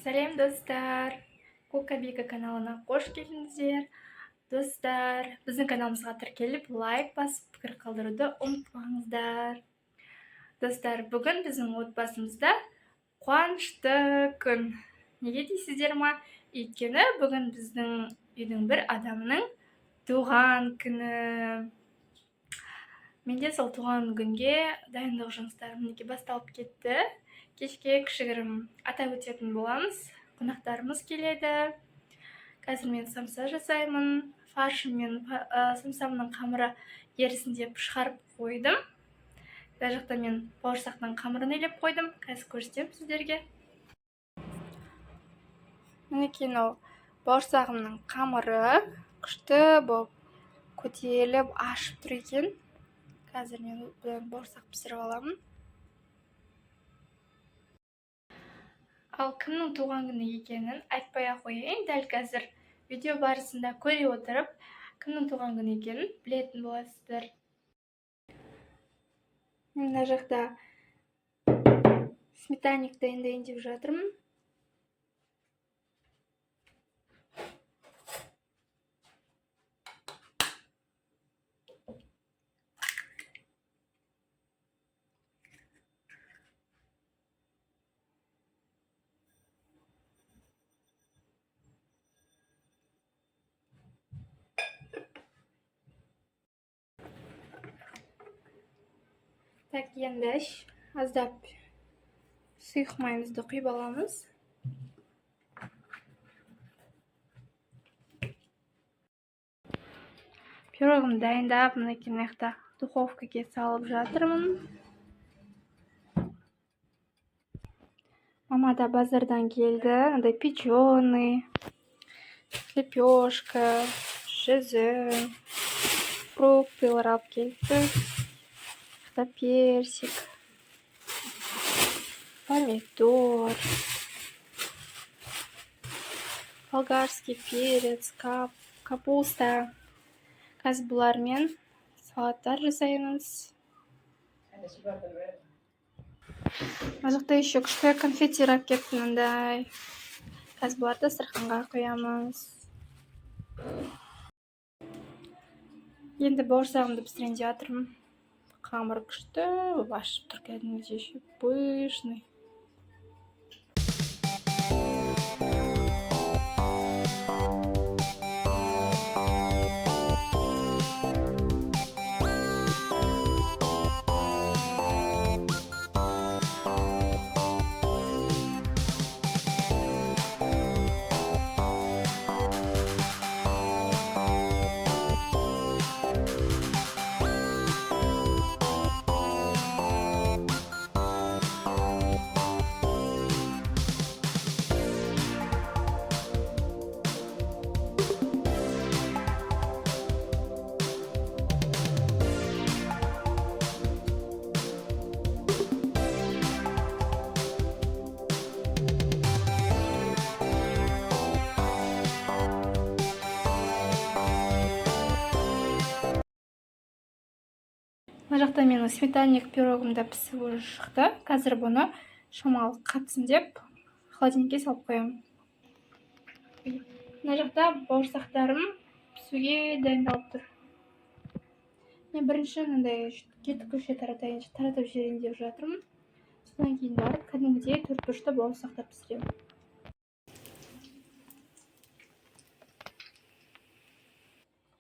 Сәлем достар, Кокабика каналына қош келдіңіздер. Достар, біздің каналымызға тіркеліп, лайк басып, пікір қалдыруды ұмытпаңыздар. Достар, бүгін біздің отбасымызда қуанышты күн. Неге дейсіздер ма? Өйткені бүгін біздің үйдің бір адамының туған күні. Менде сол туған күнге дайындық жұмыстарым мінекей басталып кетті. Кешке кішігірім атап өтетін боламыз. Қонақтарымыз келеді. Қазір мен самса жасаймын. Фаршым мен самсамның қамыры ерісін деп шығарып қойдым. Бұл жақта мен бауырсақтың қамырын илеп қойдым. Қазір көрсетемін сіздерге. Мінекей мынау бауырсағымның қамыры күшті болып көтеріліп ашып тұр екен. Қазір мен бауырсақ пісіріп аламын. Ал кімнің туған күні екенін айтпай ақ қояйын. Дәл қазір видео барысында көре отырып, кімнің туған күні екенін білетін боласыздар. Мына жақта сметанник дайындайын деп жатырмын. Так, енді аздап сұйық майымызды құйып аламыз. Пирогымды дайындап, мінекей мына жақта духовкаға салып жатырмын. Мама да базардан келді. Андай печеный, лепешка, жүзім, фруктылар алып келді. Персик, помидор, болгарский перец, капуста. Қазір бұлармен салаттар жасаймыз. Мына жақта еще күшті конфеттер алып келіпті мындай. Қазір бұларды дастарханға қоямыз. Енді бауырсағымды пісірейін деп жатырмын. Қамыр күшті, ашып тұр кәдімгідей, пышный. Мына жақта менің сметанник пирогымда пісіп шықты. Қазір бұны шамалы қатсын деп холодильникке салып қоямын. Мына жақта бауырсақтарым пісуге дайындалып тұр. Мен бірінші мындай кетік көше таратып жіберейін деп жатырмын. Содан кейін барып кәдімгідей 4 бұрышта бауырсақтар пісіремін.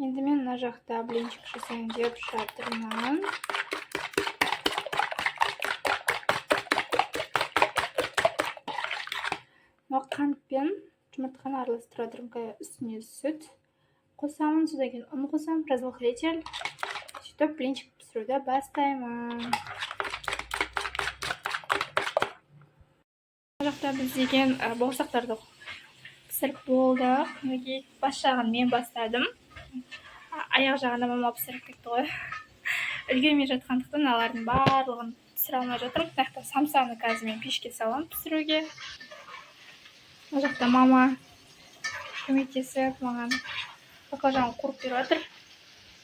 Енді мен мына жақта блинчик жасайын деп жатырмын. Қант пен жұмыртқаны араластыра тұрмын. Үстіне сүт қосамын, содан кейін ұн қосамын, разрыхлитель. Сөйтіп блинчик пісіруді бастаймын. Мына жақта біз деген бауырсақтарды пісіріп болды. Бас жағын мен бастадым. Аяқ жағында мама пісіріп кетті ғой. Үлгермей жатқандықтан алардың барлығын пісіре алмай жатырмын. Мына жақта самсаны қазір мен пешке саламын пісіруге. Мына жақта мама көмектесіп маған баклажан қуырып беріп жатыр.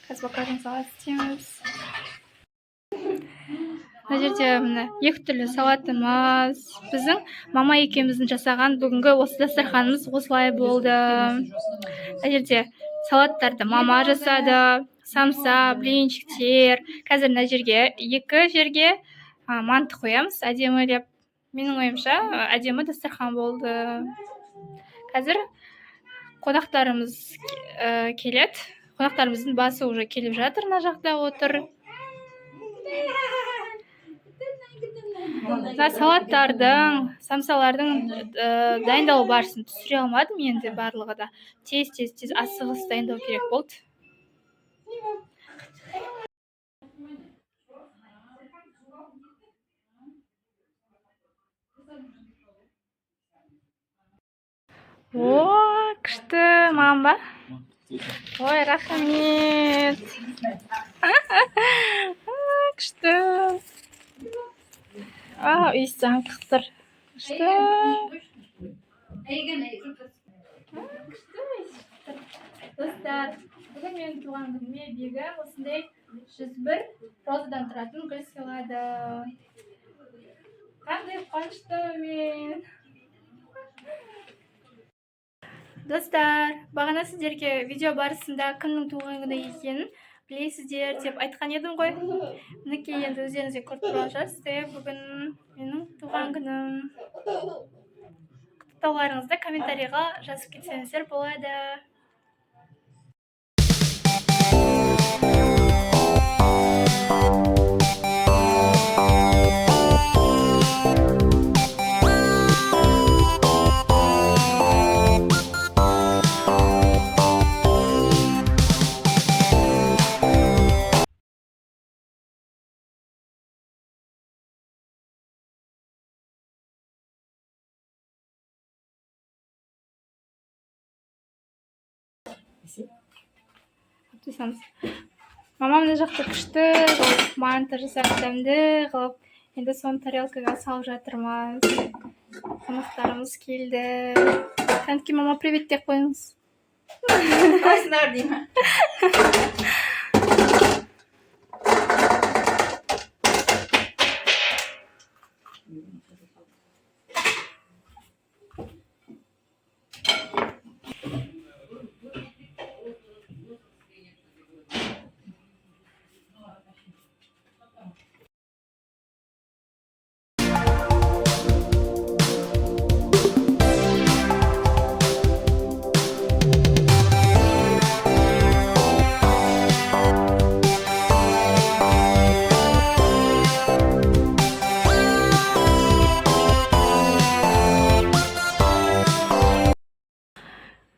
Қазір баклажан салат істейміз. мына жерде міне екі түрлі салатымыз. Біздің мама екеуміздің жасаған бүгінгі осы дастарханымыз осылай болды. Мына жерде салаттарды мама жасады, самса, блинчиктер. Қазір мына жерге екі жерге манты қоямыз әдемілеп. Менің ойымша әдемі дастархан болды. Қазір қонақтарымыз келеді. Қонақтарымыздың басы уже келіп жатыр, мына жақта отыр. Мына салаттардың, самсалардың дайындалу барысын түсіре алмадым енді барлығы да. Тез асығыс дайындау керек болды. О, күшті, маған ба? Ой, рахмет. Күшті. Үйсің қықтыр. Күшті. Достар, бүгін менің туған күніме Бегім осындай 101 розадан тұратын гүл сыйлады. Қандай қуаныштымын. Достар, бағана сіздерге видео барысында кімнің туған күні екенін білесіздер деп айтқан едім ғой. Мінекей енді өздеріңізге көріп тұрған шығарсыздар, бүгін менің туған күнім. Құттықтауларыңызды комментарийға жазып кетсеңіздер болады. Мамам мына жақта күшті қылып манты жасап дәмді қылып, енді соны тарелкаға салып жатырмыз. Қонақтарымыз келді. Кәнтке мама привет деп қойыңыз. Қалайсыңдар деймін.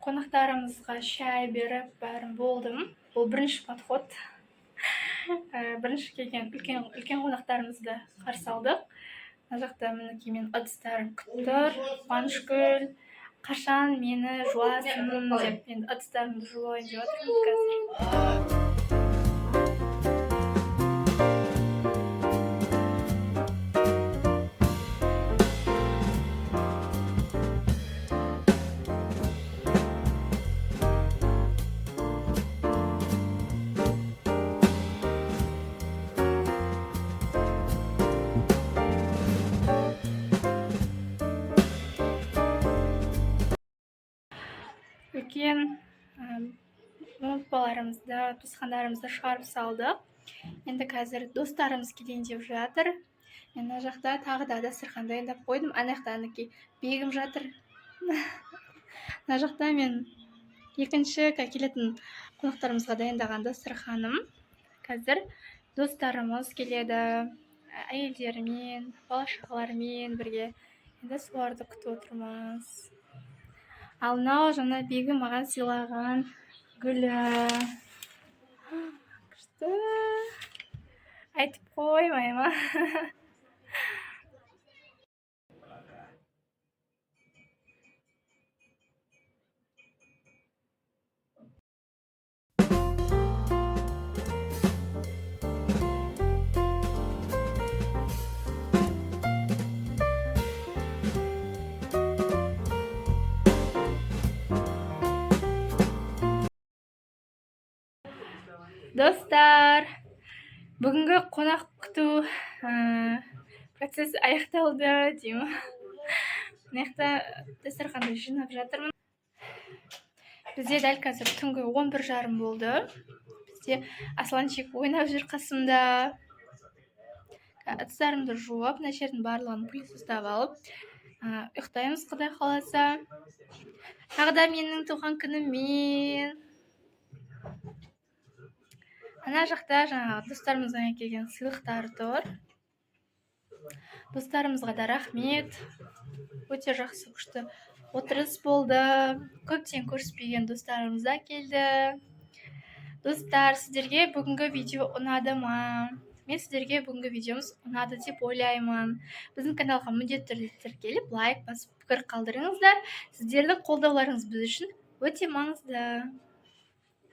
Қонақтарымызға шай беріп, бәрін болдым. Бұл бірінші подход. Бірінші келген үлкен қонақтарымызды қарсы алдық. Мына жақта мінекей мен ыдыстарым күттір, Қуанышгүл, қашан мені жуасың деп, енді ыдыстарымды жуайын деп отырмын қазір. Үлкен ұмытпаларымызды, туысқандарымызды шығарып салдық. Енді қазір достарымыз келейін деп жатыр. Мен мына жақта тағы да дастархан дайындап қойдым. Ана жақта Бегім жатыр. Мына жақта мен екінші келетін қонақтарымызға дайындаған дастарханым. Қазір достарымыз келеді, әйелдерімен, бала-шағалармен бірге. Енді соларды күтіп отырмыз. Ал мынау жаңа Бегім маған сыйлаған гүлі. Күшті. Айтып қоймай ма? Достар, бүгінгі қонақ күту процесс аяқталды деймін. Мына жақта дастарханды жинап жатырмын. Бізде дәл қазір түнгі 11:30 болды. Бізде Асланчик ойнап жүр қасымда. Ыдыстарымды жуып, мына жердің барлығын пылесостап алып, ұйықтаймыз Құдай қаласа. Тағы да менің туған күніммен. Ана жақта жаңағы достарымыздан келген сыйлықтар тұр. Достарымызға да рахмет. Өте жақсы күшті отырыс болды. Көптен көріспеген достарымыз да келді. Достар, сіздерге бүгінгі видео ұнады ма? Мен сіздерге бүгінгі видеомыз ұнады деп ойлаймын. Біздің каналға міндетті түрде тіркеліп, лайк басып, пікір қалдырыңыздар. Сіздердің қолдауларыңыз біз үшін өте маңызды.